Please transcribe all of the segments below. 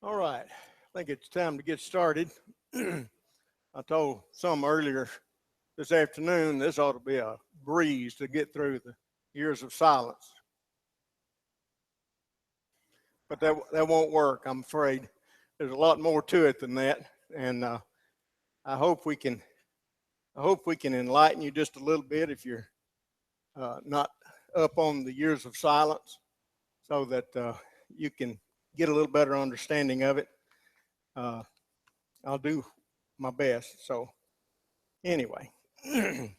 All right, I think it's time to get started. I told some earlier this afternoon this ought to be a breeze to get through the years of silence, but that won't work. I'm afraid there's a lot more to it than that, and I hope we can I hope we can enlighten you just a little bit if you're not up on the years of silence, so that you can get a little better understanding of it. Uh, I'll do my best. So anyway. The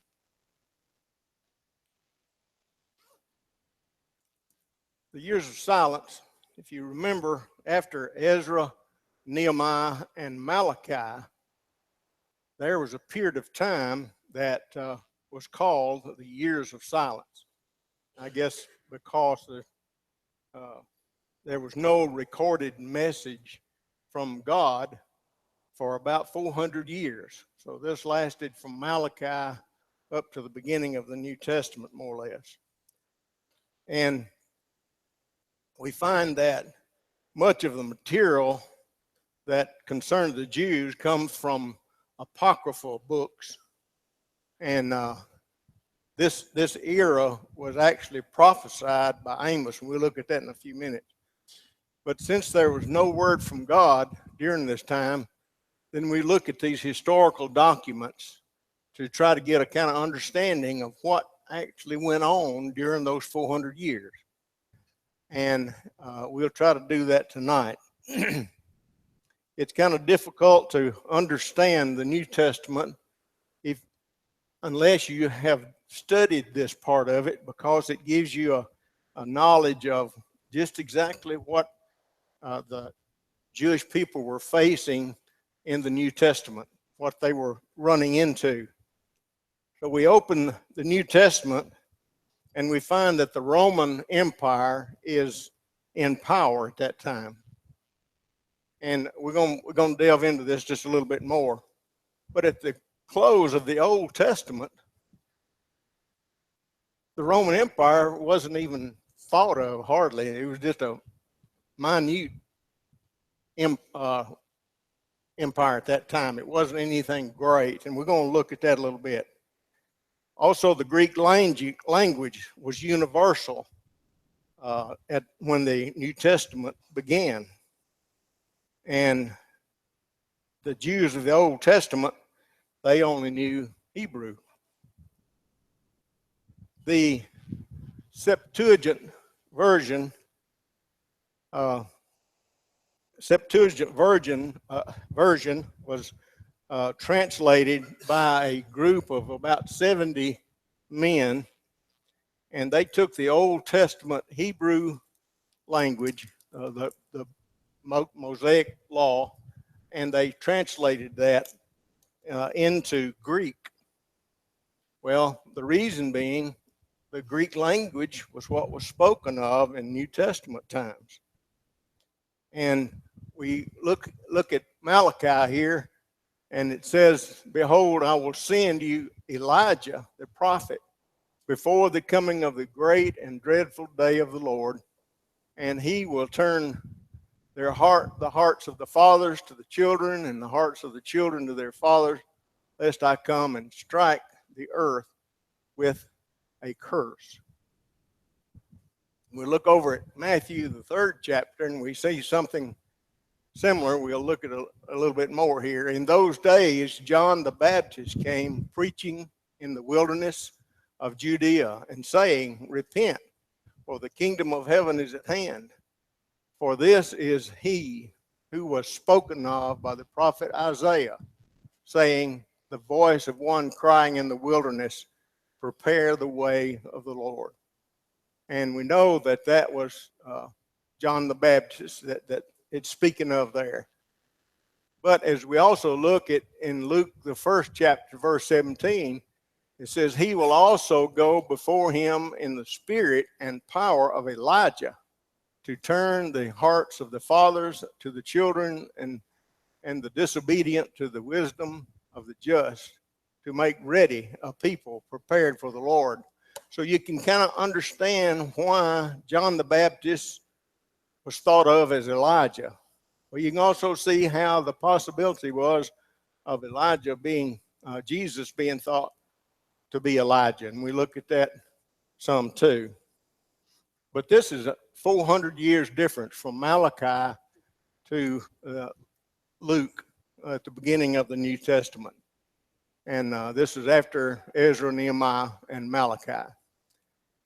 years of silence, if you remember, after Ezra, Nehemiah, and Malachi, there was a period of time that was called the years of silence. I guess because uh, there was no recorded message from God for about 400 years. So this lasted from Malachi up to the beginning of the New Testament, more or less. And we find that much of the material that concerned the Jews comes from apocryphal books. And this era was actually prophesied by Amos, and we'll look at that in a few minutes. But since there was no word from God during this time, then we look at these historical documents to try to get a kind of understanding of what actually went on during those 400 years. And we'll try to do that tonight. It's kind of difficult to understand the New Testament unless you have studied this part of it, because it gives you a knowledge of just exactly what the Jewish people were facing in the New Testament, what they were running into. So we open the New Testament and we find that the Roman Empire is in power at that time. And we're going to delve into this just a little bit more. But at the close of the Old Testament, the Roman Empire wasn't even thought of hardly. It was just a minute empire at that time. It wasn't anything great. And we're going to look at that a little bit. Also, the Greek language was universal when the New Testament began. And the Jews of the Old Testament, they only knew Hebrew. The Septuagint version was translated by a group of about 70 men, and they took the Old Testament Hebrew language, the Mosaic law, and they translated that into Greek. Well, the reason being, the Greek language was what was spoken of in New Testament times. And we look at Malachi here, and it says, "Behold, I will send you Elijah, the prophet, before the coming of the great and dreadful day of the Lord, and he will turn the hearts of the fathers to the children, and the hearts of the children to their fathers, lest I come and strike the earth with a curse." We look over at Matthew, the 3rd chapter, and we see something similar. We'll look at a little bit more here. In those days, John the Baptist came preaching in the wilderness of Judea and saying, "Repent, for the kingdom of heaven is at hand. For this is he who was spoken of by the prophet Isaiah, saying, the voice of one crying in the wilderness, prepare the way of the Lord." And we know that that was John the Baptist that it's speaking of there. But as we also look at in Luke, the 1st chapter, verse 17, it says, "He will also go before him in the spirit and power of Elijah, to turn the hearts of the fathers to the children, and the disobedient to the wisdom of the just, to make ready a people prepared for the Lord." So you can kind of understand why John the Baptist was thought of as Elijah. Well, you can also see how the possibility was of Elijah being, Jesus being thought to be Elijah. And we look at that some too. But this is a 400 years difference from Malachi to Luke at the beginning of the New Testament. And this is after Ezra, Nehemiah, and Malachi.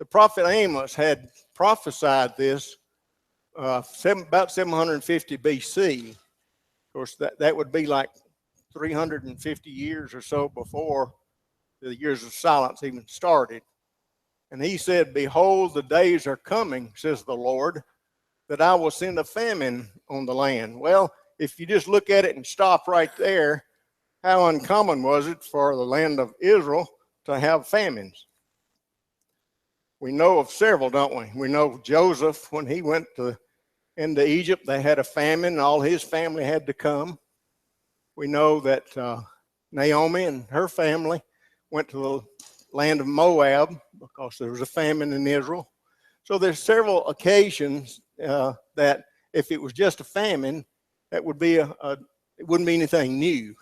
The prophet Amos had prophesied this about 750 BC. Of course, that would be like 350 years or so before the years of silence even started. And he said, "Behold, the days are coming, says the Lord, that I will send a famine on the land." Well, if you just look at it and stop right there, how uncommon was it for the land of Israel to have famines? We know of several, don't we? We know Joseph, when he went into Egypt, they had a famine, and all his family had to come. We know that Naomi and her family went to the land of Moab because there was a famine in Israel. So there's several occasions that if it was just a famine, that would be it wouldn't be anything new.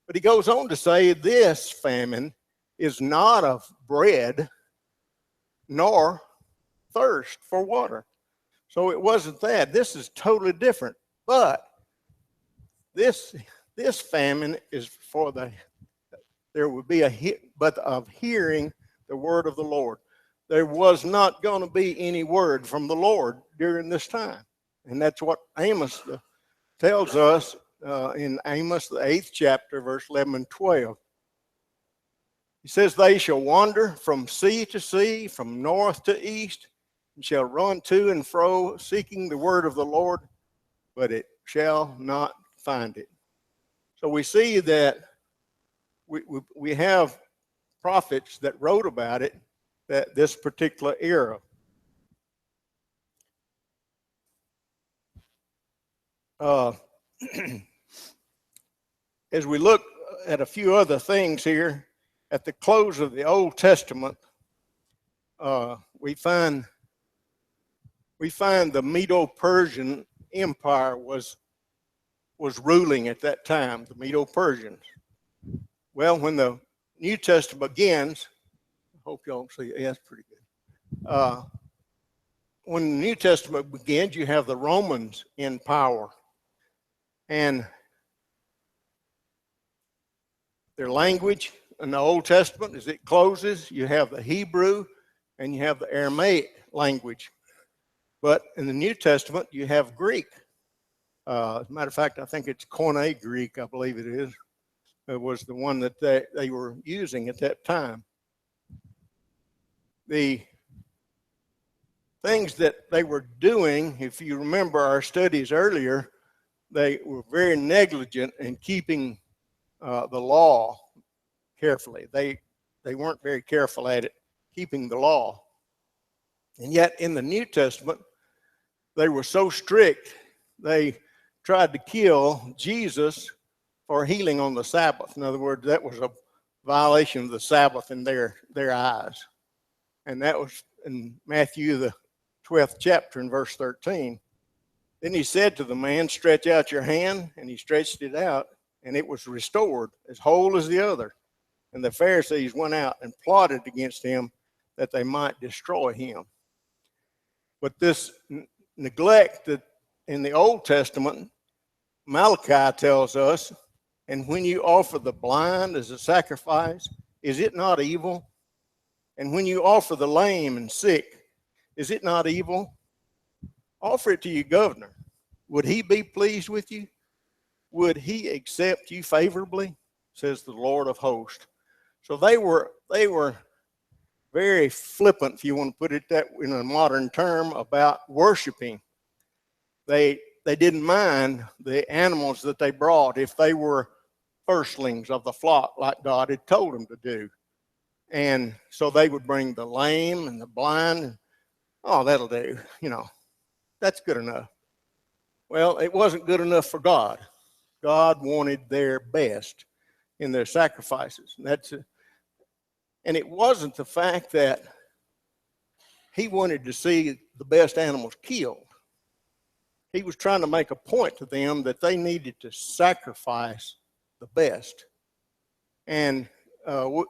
But he goes on to say this famine is not of bread nor thirst for water. So it wasn't that. This is totally different. But this famine is for there would be but of hearing the word of the Lord. There was not going to be any word from the Lord during this time. And that's what Amos tells us in Amos, the 8th chapter, verse 11 and 12. He says, "They shall wander from sea to sea, from north to east, and shall run to and fro, seeking the word of the Lord, but it shall not find it." So we see that we have prophets that wrote about it, that this particular era. As we look at a few other things here, at the close of the Old Testament, we find the Medo-Persian Empire was ruling at that time, the Medo-Persians. Well, when the New Testament begins, I hope y'all see it. Yeah, that's pretty good. When the New Testament begins, you have the Romans in power. And their language in the Old Testament, as it closes, you have the Hebrew and you have the Aramaic language. But in the New Testament, you have Greek. As a matter of fact, I think it's Koine Greek, I believe it is. It was the one that they were using at that time. The things that they were doing, if you remember our studies earlier, they were very negligent in keeping the law carefully. They weren't very careful at it, keeping the law. And yet in the New Testament, they were so strict, they tried to kill Jesus for healing on the Sabbath. In other words, that was a violation of the Sabbath in their eyes. And that was in Matthew, the 12th chapter, in verse 13. Then he said to the man, "Stretch out your hand." And he stretched it out, and it was restored, as whole as the other. And the Pharisees went out and plotted against him that they might destroy him. But this neglect that in the Old Testament, Malachi tells us, "And when you offer the blind as a sacrifice, is it not evil? And when you offer the lame and sick, is it not evil? Offer it to your governor. Would he be pleased with you? Would he accept you favorably? Says the Lord of hosts." So they were very flippant, if you want to put it that in a modern term, about worshiping. They didn't mind the animals that they brought if they were firstlings of the flock, like God had told them to do. And so they would bring the lame and the blind. Oh, that'll do. That's good enough. Well, it wasn't good enough for God. God wanted their best in their sacrifices. And it wasn't the fact that he wanted to see the best animals killed. he was trying to make a point to them that they needed to sacrifice the best. And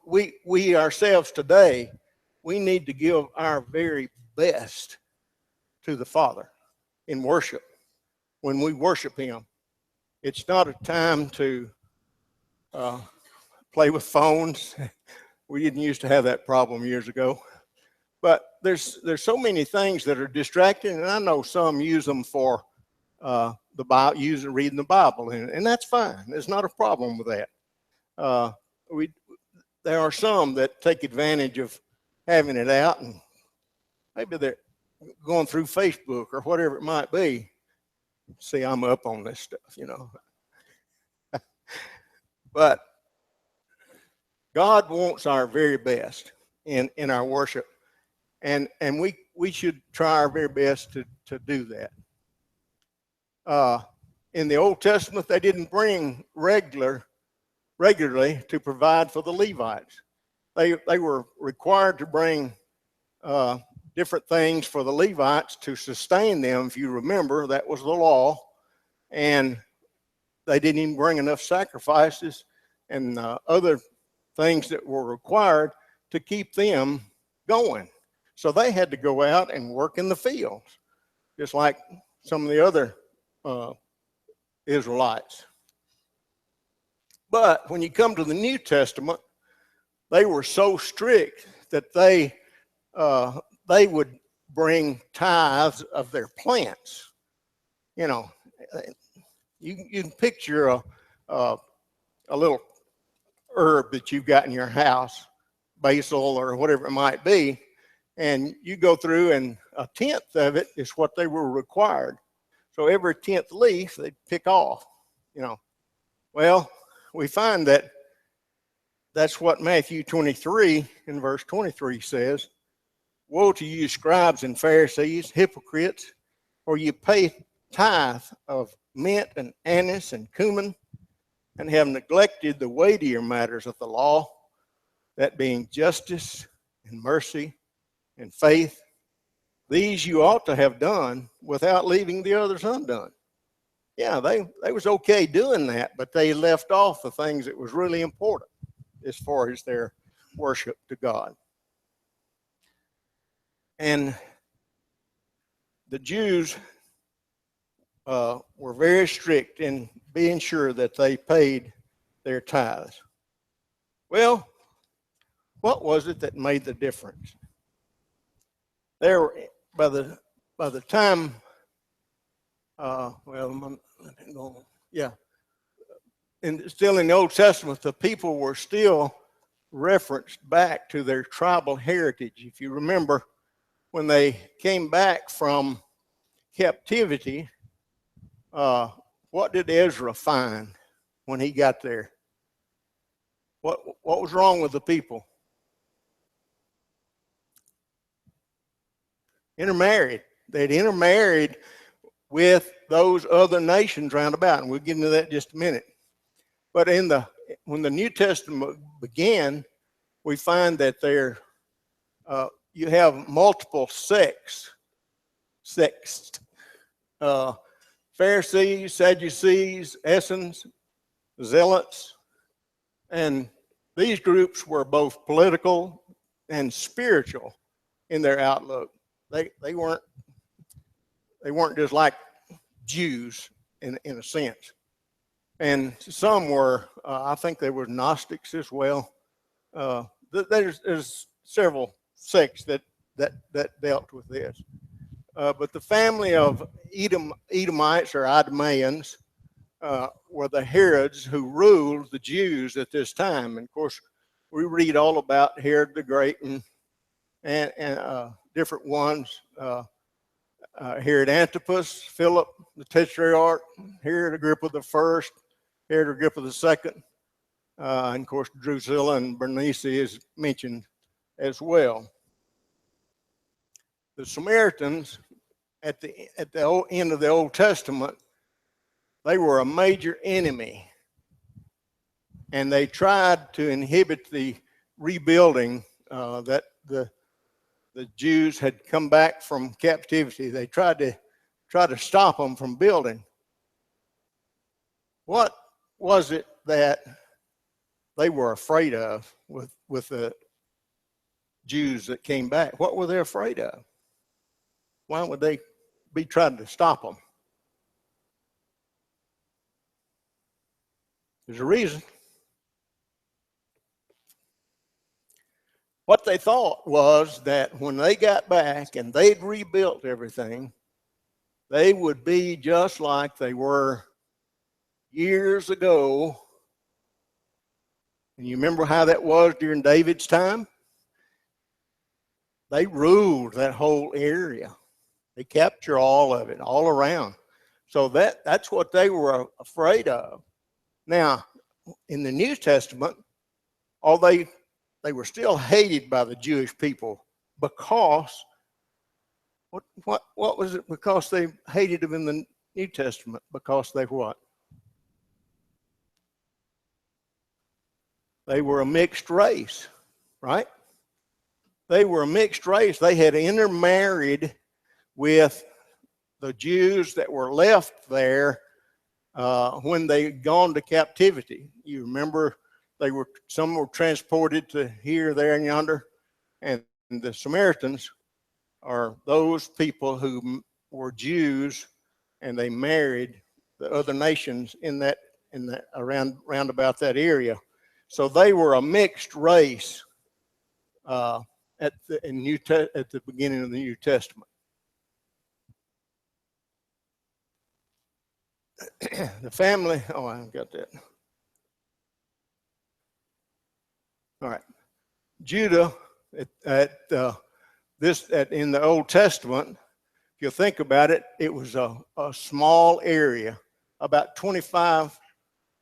we ourselves today, we need to give our very best to the Father in worship. When we worship Him, it's not a time to play with phones. We didn't used to have that problem years ago. But there's so many things that are distracting, and I know some use them for the Bible, reading the Bible, and that's fine. There's not a problem with that. There are some that take advantage of having it out, and maybe they're going through Facebook or whatever it might be. See, I'm up on this stuff. But God wants our very best in our worship, and we should try our very best to do that. In the Old Testament, they didn't bring regularly to provide for the Levites. They were required to bring different things for the Levites to sustain them. If you remember, that was the law, and they didn't even bring enough sacrifices and other things that were required to keep them going. So they had to go out and work in the fields, just like some of the other Israelites. But when you come to the New Testament, they were so strict that they would bring tithes of their plants. You can picture a little herb that you've got in your house, basil or whatever it might be, and you go through and a tenth of it is what they were required. So every 10th leaf they'd pick off. Well, we find that that's what Matthew 23 in verse 23 says. Woe to you, scribes and Pharisees, hypocrites, for you pay tithe of mint and anise and cumin, and have neglected the weightier matters of the law, that being justice and mercy and faith. These you ought to have done without leaving the others undone. Yeah, they was okay doing that, but they left off the things that was really important as far as their worship to God. And the Jews were very strict in being sure that they paid their tithes. Well, what was it that made the difference? By the time, still in the Old Testament, the people were still referenced back to their tribal heritage. If you remember, when they came back from captivity, what did Ezra find when he got there? What was wrong with the people? Intermarried. They'd intermarried with those other nations round about, and we'll get into that in just a minute. But when the New Testament began, we find that you have multiple sects, Pharisees, Sadducees, Essenes, Zealots, and these groups were both political and spiritual in their outlook. They weren't just like Jews in a sense. And some were, I think they were Gnostics as well. There's several sects that dealt with this. But the family of Edomites or Idumeans were the Herods who ruled the Jews at this time. And of course, we read all about Herod the Great and different ones. Herod Antipas, Philip the Tetrarch, Herod Agrippa the First, Herod Agrippa the Second, and of course Drusilla and Bernice is mentioned as well. The Samaritans at the end of the Old Testament, they were a major enemy, and they tried to inhibit the rebuilding that the Jews had come back from captivity. They tried to try to stop them from building. What was it that they were afraid of with the Jews that came back? What were they afraid of? Why would they be trying to stop them? There's a reason. What they thought was that when they got back and they'd rebuilt everything, they would be just like they were years ago. And you remember how that was during David's time? They ruled that whole area. They captured all of it, all around. So that's what they were afraid of. Now, in the New Testament, they were still hated by the Jewish people because what was it? Because they hated them in the New Testament? Because they what? They were a mixed race, right? They were a mixed race. They had intermarried with the Jews that were left there when they'd gone to captivity. You remember some were transported to here, there, and yonder, and the Samaritans are those people who were Jews and they married the other nations in that around about that area. So they were a mixed race at the beginning of the New Testament. The family. Oh, I haven't got that. All right, Judah in the Old Testament. If you think about it, it was a small area, about 25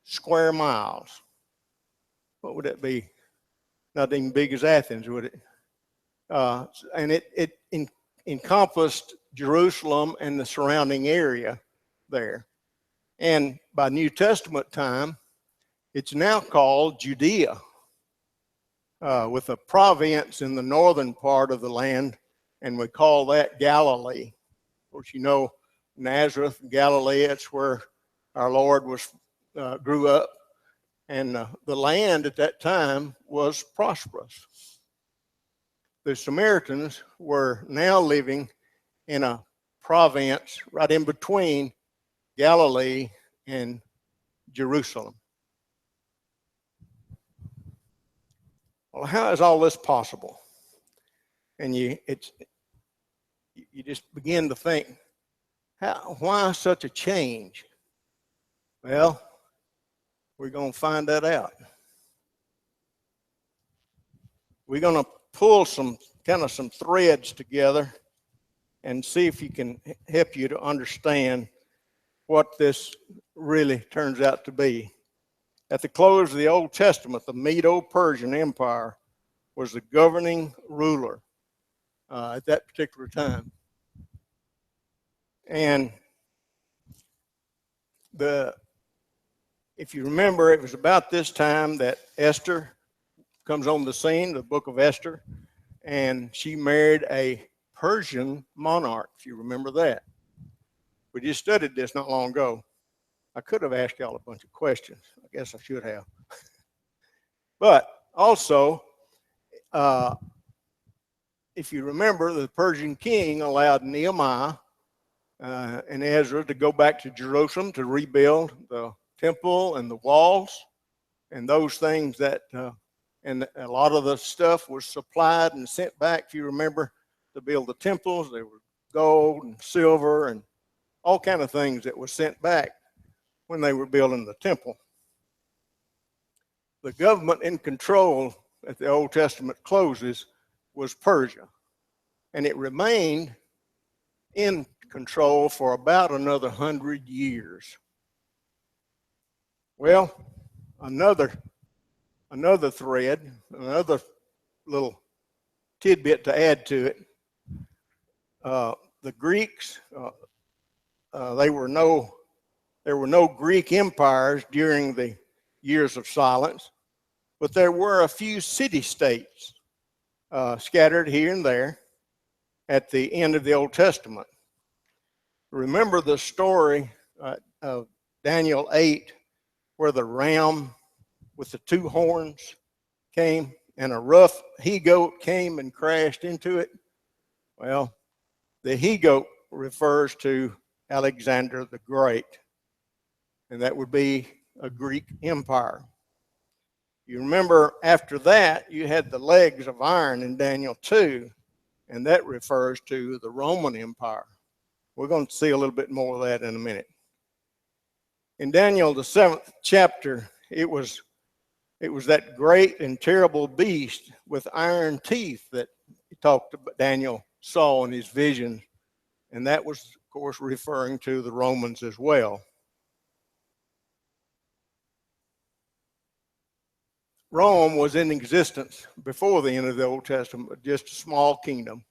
square miles. What would that be? Not even big as Athens, would it? And it encompassed Jerusalem and the surrounding area there. And by New Testament time, it's now called Judea, with a province in the northern part of the land, and we call that Galilee. Of course, you know, Nazareth, Galilee, it's where our Lord grew up. And the land at that time was prosperous. The Samaritans were now living in a province right in between Galilee and Jerusalem. Well, how is all this possible? And you just begin to think, why such a change? Well, we're going to find that out. We're going to pull some threads together and see if you can help you to understand what this really turns out to be. At the close of the Old Testament, the Medo-Persian Empire was the governing ruler at that particular time. And if you remember, it was about this time that Esther comes on the scene, the book of Esther, and she married a Persian monarch, if you remember that. We just studied this not long ago. I could have asked y'all a bunch of questions. I guess I should have. But also, if you remember, the Persian king allowed Nehemiah and Ezra to go back to Jerusalem to rebuild the temple and the walls and those things that, and a lot of the stuff was supplied and sent back, if you remember, to build the temples. There were gold and silver and all kind of things that was sent back when they were building the temple. The government in control at the Old Testament closes was Persia, and it remained in control for about another 100 years. Well, another thread, another little tidbit to add to it. The Greeks, there were no Greek empires during the years of silence, but there were a few city-states scattered here and there at the end of the Old Testament. Remember the story of Daniel 8, where the ram with the two horns came and a rough he-goat came and crashed into it? Well, the he-goat refers to Alexander the Great, and that would be a Greek empire. You remember after that, you had the legs of iron in Daniel 2, and that refers to the Roman Empire. We're going to see a little bit more of that in a minute. In Daniel, the 7th chapter, it was that great and terrible beast with iron teeth that Daniel saw in his vision, and that was, of course, referring to the Romans as well. Rome was in existence before the end of the Old Testament, just a small kingdom,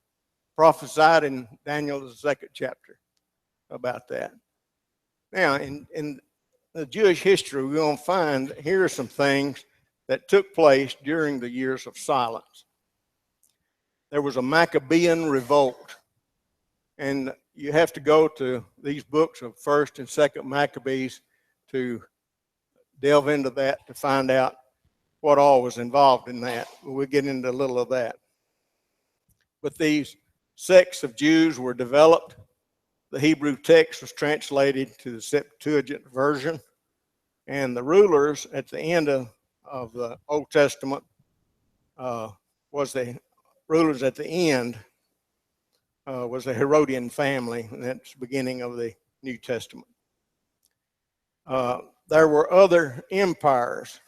prophesied in Daniel, the 2nd chapter, about that. Now, in the Jewish history, we're going to find here are some things that took place during the years of silence. There was a Maccabean revolt, and you have to go to these books of 1st and 2nd Maccabees to delve into that to find out what all was involved in that. We'll get into a little of that. But these sects of Jews were developed. The Hebrew text was translated to the Septuagint version, and the rulers at the end of the Old Testament was the Herodian family, and that's the beginning of the New Testament. There were other empires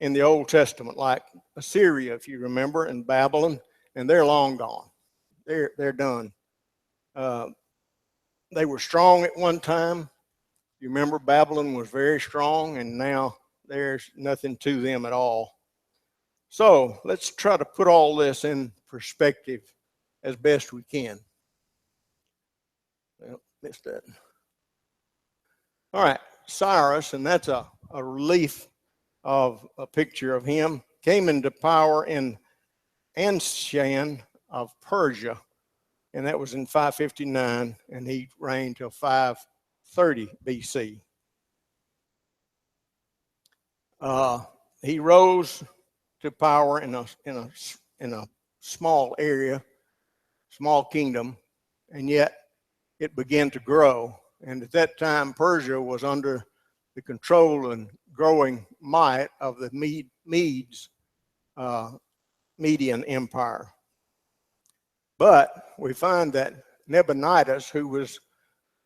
in the Old Testament, like Assyria, if you remember, and Babylon, and they're long gone. They're done. They were strong at one time. You remember Babylon was very strong, and now there's nothing to them at all. So let's try to put all this in perspective as best we can. Well, missed that. All right, Cyrus, and that's a relief of a picture of him, came into power in Anshan of Persia, and that was in 559, and he reigned till 530 BC. He rose to power in a small area, small kingdom, and yet it began to grow. And at that time, Persia was under the control and growing might of the Medes, Median Empire. But we find that Nabonidus, who was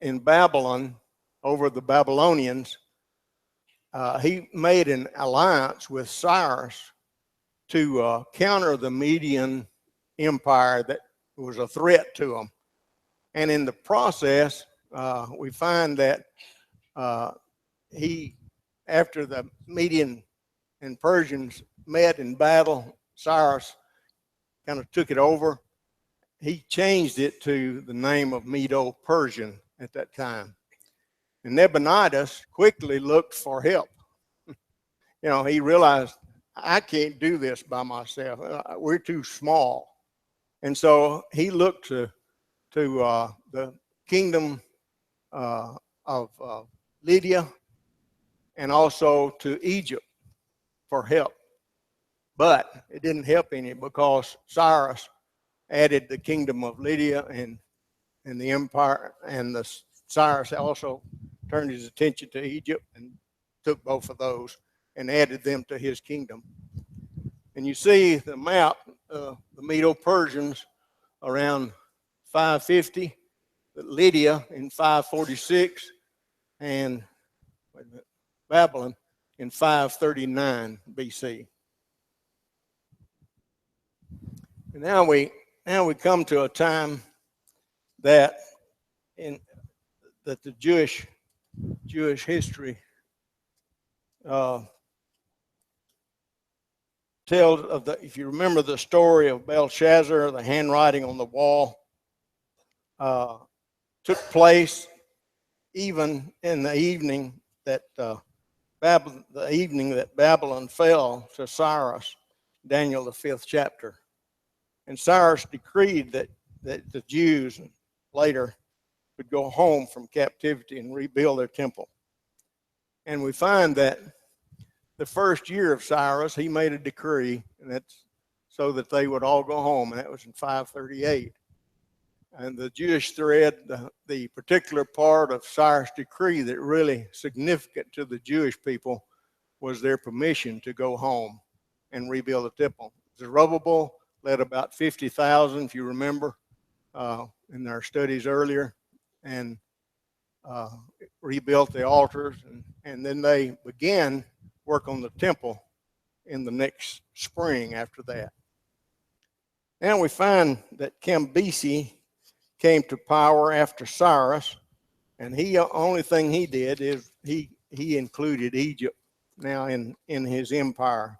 in Babylon over the Babylonians, he made an alliance with Cyrus to counter the Median Empire that was a threat to them. And in the process, we find that after the Median and Persians met in battle, Cyrus kind of took it over. He changed it to the name of Medo-Persian at that time. And Nabonidus quickly looked for help. He realized, I can't do this by myself. We're too small. And so he looked to the kingdom of Lydia and also to Egypt for help. But it didn't help any, because Cyrus added the kingdom of Lydia and the empire, and Cyrus also turned his attention to Egypt and took both of those and added them to his kingdom. And you see the map, the Medo-Persians around 550, Lydia in 546, and Babylon in 539 BC. And now we come to a time that the Jewish history tells of if you remember the story of Belshazzar, the handwriting on the wall took place even in the evening that Babylon fell to Cyrus, Daniel the 5th chapter. And Cyrus decreed that the Jews later would go home from captivity and rebuild their temple. And we find that the first year of Cyrus, he made a decree, and that's so that they would all go home, and that was in 538. And the Jewish thread, the particular part of Cyrus' decree that really significant to the Jewish people was their permission to go home and rebuild the temple. Zerubbabel led about 50,000, if you remember, in our studies earlier, and rebuilt the altars, and then they began work on the temple in the next spring after that. And we find that Cambyses came to power after Cyrus, and the only thing he did is he included Egypt now in his empire.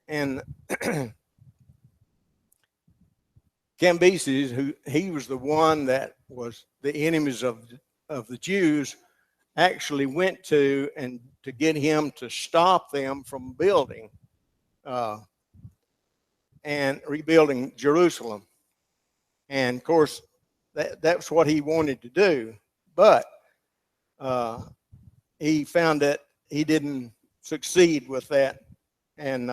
And Cambyses, he was the one that was the enemies of the Jews, actually went to and to get him to stop them from building and rebuilding Jerusalem. And of course, that's what he wanted to do, but he found that he didn't succeed with that. And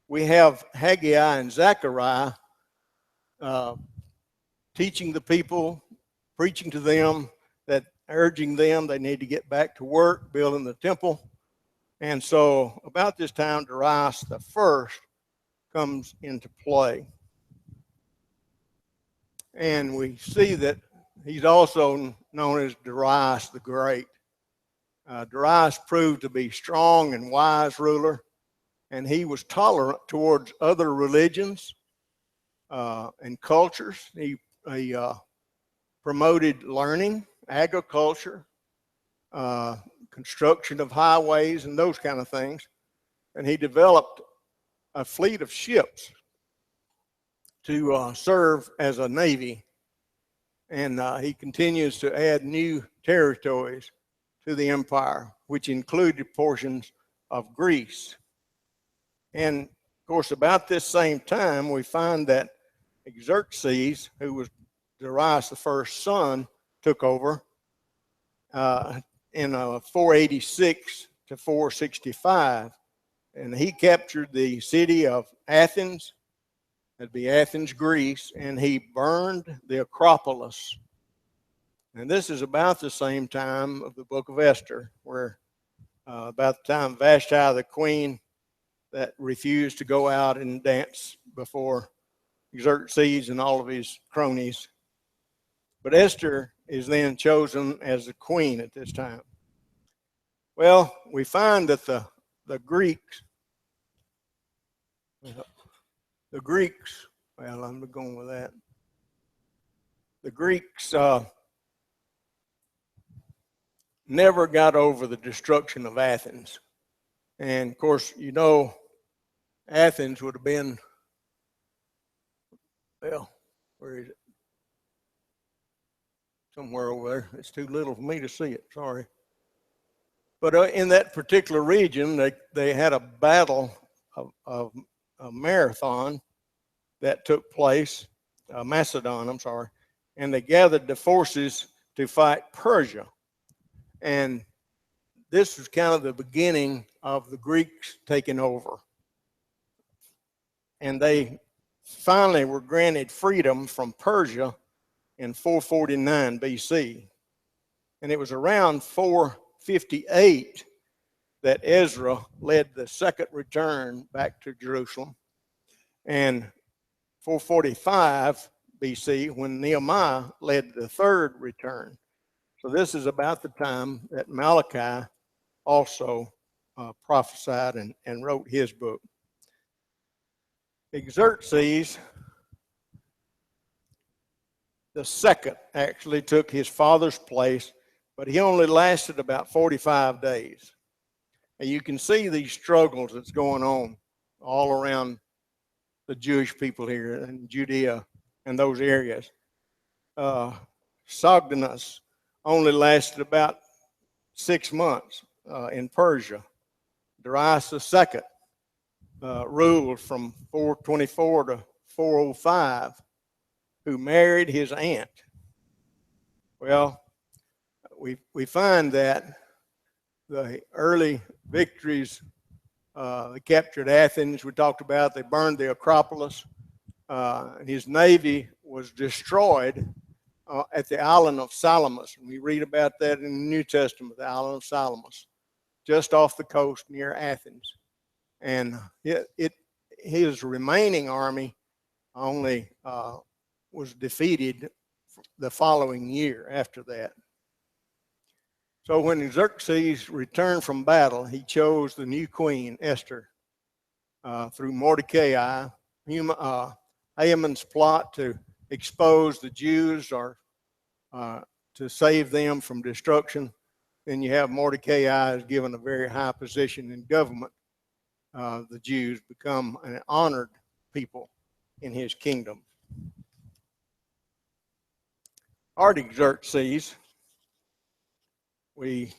we have Haggai and Zechariah teaching the people, preaching to them, that urging them they need to get back to work, building the temple. And so about this time, Darius the First comes into play. And we see that he's also known as Darius the Great. Darius proved to be a strong and wise ruler, and he was tolerant towards other religions and cultures. He promoted learning, agriculture, construction of highways, and those kind of things. And he developed a fleet of ships to serve as a navy. And he continues to add new territories to the empire, which included portions of Greece. And of course, about this same time, we find that Xerxes, who was Darius the First's son, took over in 486 to 465. And he captured the city of Athens, that'd be Athens, Greece, and he burned the Acropolis. And this is about the same time of the book of Esther, where about the time Vashti, the queen, that refused to go out and dance before Xerxes and all of his cronies. But Esther is then chosen as the queen at this time. Well, we find that the Greeks, well, I'm going with that. The Greeks never got over the destruction of Athens. And of course, you know, Athens would have been, well, where is it? Somewhere over there. It's too little for me to see it, sorry. But in that particular region, they had a battle of a marathon that took place, Macedon, I'm sorry, and they gathered the forces to fight Persia. And this was kind of the beginning of the Greeks taking over. And they finally were granted freedom from Persia in 449 BC. And it was around 458 that Ezra led the second return back to Jerusalem. And 445 BC when Nehemiah led the third return. So this is about the time that Malachi also prophesied and wrote his book. Xerxes the second actually took his father's place, but he only lasted about 45 days. And you can see these struggles that's going on all around the Jewish people here in Judea and those areas. Sogdianus only lasted about 6 months in Persia. Darius II ruled from 424 to 405, who married his aunt. Well, we find that the early victories, they captured Athens, we talked about, they burned the Acropolis. His navy was destroyed at the island of Salamis. And we read about that in the New Testament, the island of Salamis, just off the coast near Athens. And his remaining army only was defeated the following year after that. So when Xerxes returned from battle, he chose the new queen, Esther, through Mordecai, Haman's plot to expose the Jews or to save them from destruction. Then you have Mordecai is given a very high position in government. The Jews become an honored people in his kingdom. Artaxerxes, we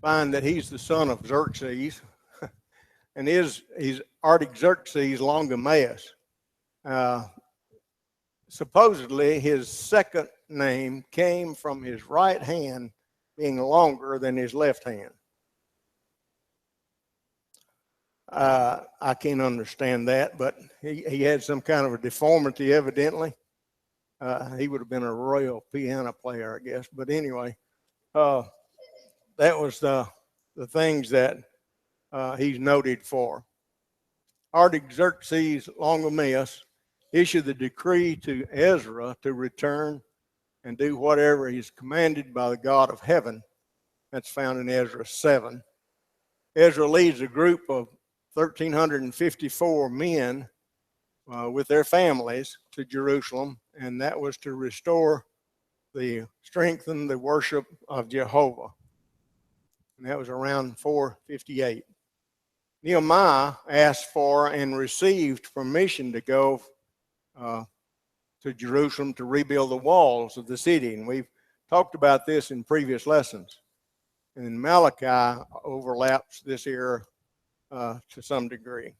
find that he's the son of Xerxes, and he's Artaxerxes Longimanus. Supposedly, his second name came from his right hand being longer than his left hand. I can't understand that, but he had some kind of a deformity, evidently. He would have been a royal piano player, I guess. But anyway, that was the things that he's noted for. Artaxerxes Longimanus issued the decree to Ezra to return and do whatever he's commanded by the God of heaven. That's found in Ezra 7. Ezra leads a group of 1,354 men with their families to Jerusalem, and that was to strengthen the worship of Jehovah. And that was around 458. Nehemiah asked for and received permission to go to Jerusalem to rebuild the walls of the city. And we've talked about this in previous lessons. And Malachi overlaps this era to some degree.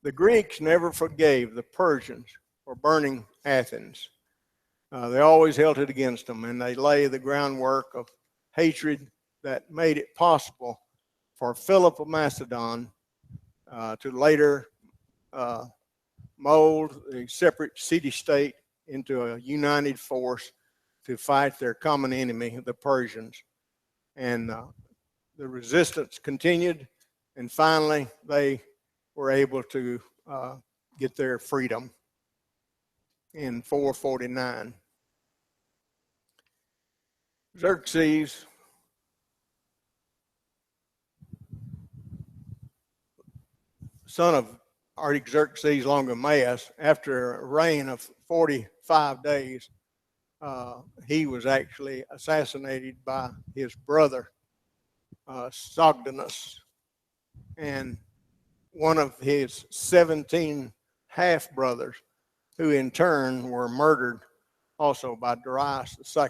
The Greeks never forgave the Persians for burning Athens. They always held it against them, and they lay the groundwork of hatred that made it possible for Philip of Macedon to later mold a separate city-state into a united force to fight their common enemy, the Persians. And the resistance continued, and finally they were able to get their freedom in 449. Xerxes son of Artaxerxes Longimanus, after a reign of 45 days, he was actually assassinated by his brother, Sogdianus, and one of his 17 half-brothers, who in turn were murdered also by Darius II.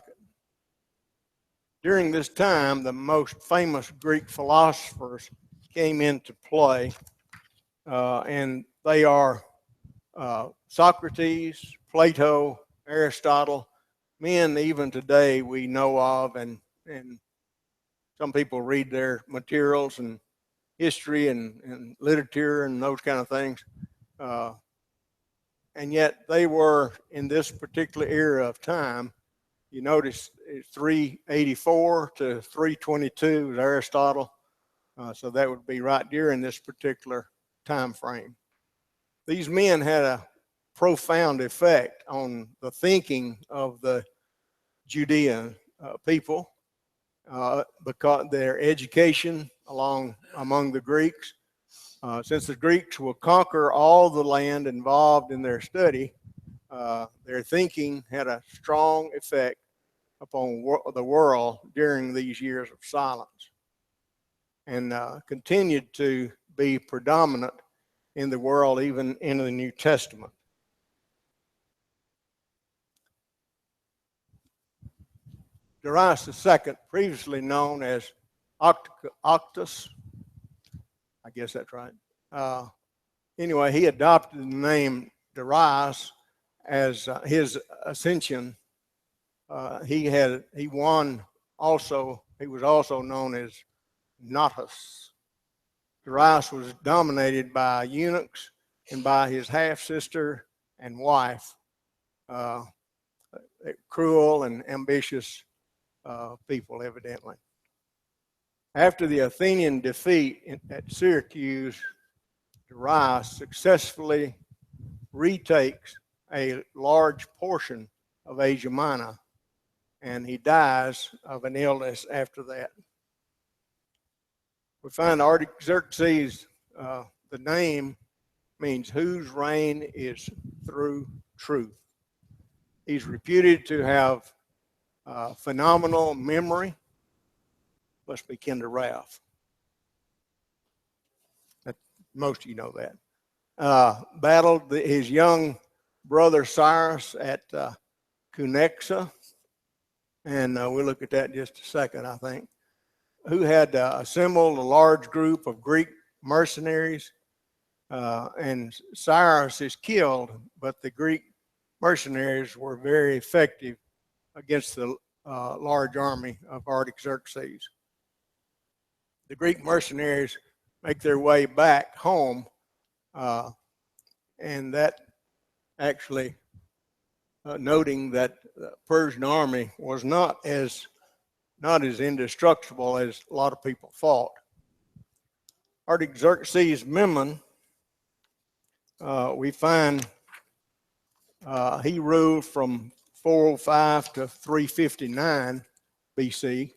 During this time, the most famous Greek philosophers came into play, and they are Socrates, Plato, Aristotle, men even today we know of, and some people read their materials and history and literature and those kind of things. And yet they were, in this particular era of time, you notice 384 to 322 is Aristotle. So that would be right during this particular time frame. These men had a profound effect on the thinking of the Judean people because their education among the Greeks. Since the Greeks will conquer all the land involved in their study, their thinking had a strong effect upon the world during these years of silence, and continued to be predominant in the world even in the New Testament. Darius II, previously known as Octus, I guess that's right. Anyway, he adopted the name Darius as his ascension, he won also. He was also known as Natas. Darius was dominated by eunuchs and by his half sister and wife, uh, cruel and ambitious people, evidently. After the Athenian defeat at Syracuse, Darius successfully retakes a large portion of Asia Minor, and he dies of an illness after that. We find Artaxerxes, the name means whose reign is through truth. He's reputed to have phenomenal memory. Must be kin to Ralph. Most of you know that. Battled his young brother Cyrus at Cunexa, and we'll look at that in just a second, I think, who had assembled a large group of Greek mercenaries, and Cyrus is killed, but the Greek mercenaries were very effective against the large army of Artaxerxes. The Greek mercenaries make their way back home, and that actually noting that the Persian army was not as indestructible as a lot of people thought. Artaxerxes Memnon, we find he ruled from 405 to 359 BC,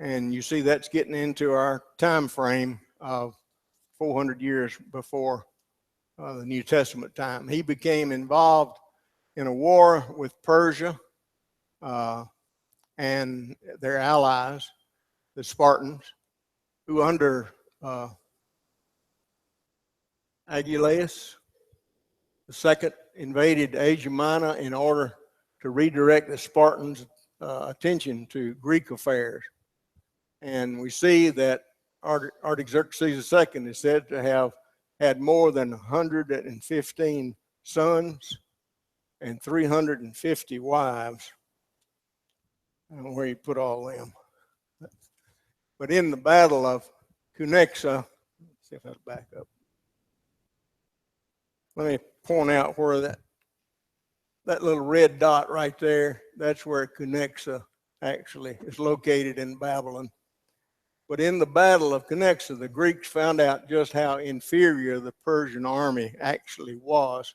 and you see that's getting into our time frame of 400 years before the New Testament time. He became involved in a war with Persia and their allies, the Spartans, who under Agelaus II invaded Asia Minor in order to redirect the Spartans' attention to Greek affairs. And we see that Artaxerxes II is said to have had more than 115 sons and 350 wives. I don't know where you put all them. But in the Battle of Cunexa, let's see if that'll back up. Let me point out where that little red dot right there, that's where Cunexa actually is located in Babylon. But in the Battle of Cunexa, the Greeks found out just how inferior the Persian army actually was.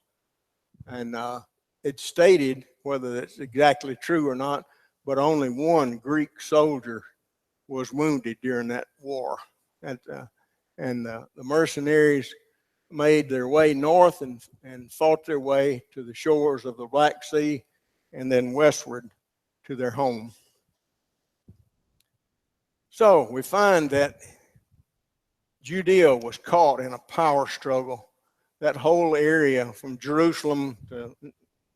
And it's stated, whether it's exactly true or not, but only one Greek soldier was wounded during that war. And the mercenaries made their way north and fought their way to the shores of the Black Sea and then westward to their home. So we find that Judea was caught in a power struggle. That whole area from Jerusalem to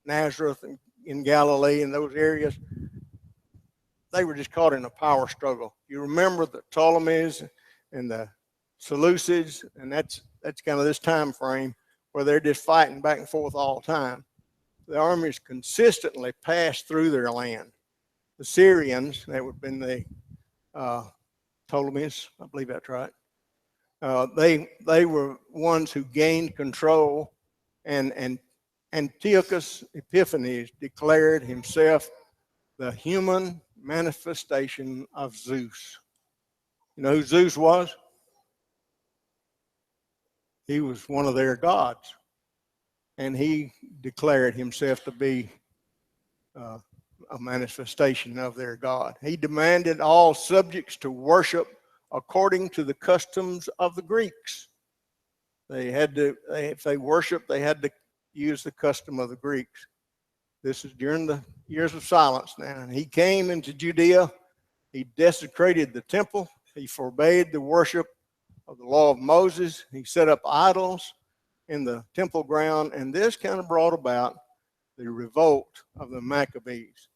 Nazareth and in Galilee and those areas, they were just caught in a power struggle. You remember the Ptolemies and the Seleucids, and that's kind of this time frame where they're just fighting back and forth all the time. The armies consistently passed through their land. The Syrians, that would have been the Ptolemies, I believe that's right. They were ones who gained control, and Antiochus Epiphanes declared himself the human manifestation of Zeus. You know who Zeus was? He was one of their gods, and he declared himself to be a manifestation of their God. He demanded all subjects to worship according to the customs of the Greeks. They had to, if they worshiped, they had to use the custom of the Greeks. This is during the years of silence now. And he came into Judea. He desecrated the temple. He forbade the worship of the law of Moses. He set up idols in the temple ground. And this kind of brought about the revolt of the Maccabees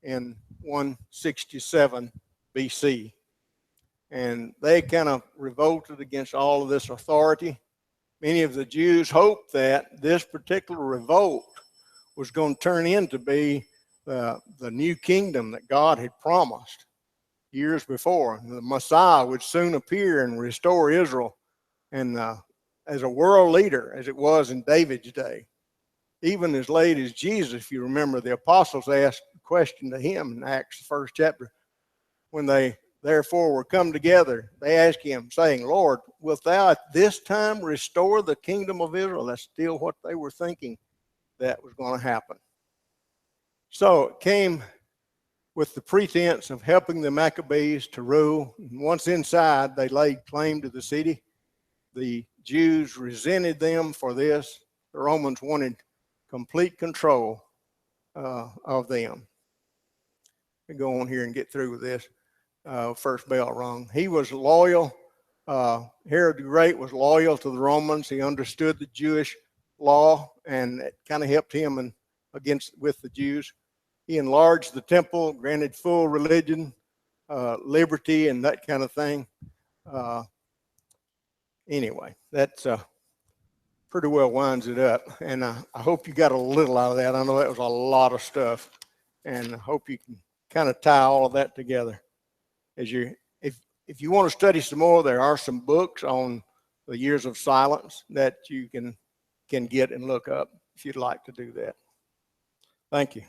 in 167 BC. And they kind of revolted against all of this authority. Many of the Jews hoped that this particular revolt was going to turn into be the new kingdom that God had promised years before. The Messiah would soon appear and restore Israel, and as a world leader, as it was in David's day. Even as late as Jesus, if you remember, the apostles asked a question to him in Acts, the first chapter. When they therefore were come together, they asked him, saying, Lord, wilt thou at this time restore the kingdom of Israel? That's still what they were thinking that was going to happen. So it came with the pretense of helping the Maccabees to rule. And once inside, they laid claim to the city. The Jews resented them for this. The Romans wanted complete control of them. We go on here and get through with this. First bell rung. He was loyal. Herod the Great was loyal to the Romans. He understood the Jewish law, and it kind of helped him with the Jews. He enlarged the temple, granted full religion, liberty, and that kind of thing. Anyway, that's pretty well winds it up. And I hope you got a little out of that. I know that was a lot of stuff, and I hope you can kind of tie all of that together. If you want to study some more, there are some books on the years of silence that you can get and look up if you'd like to do that. Thank you.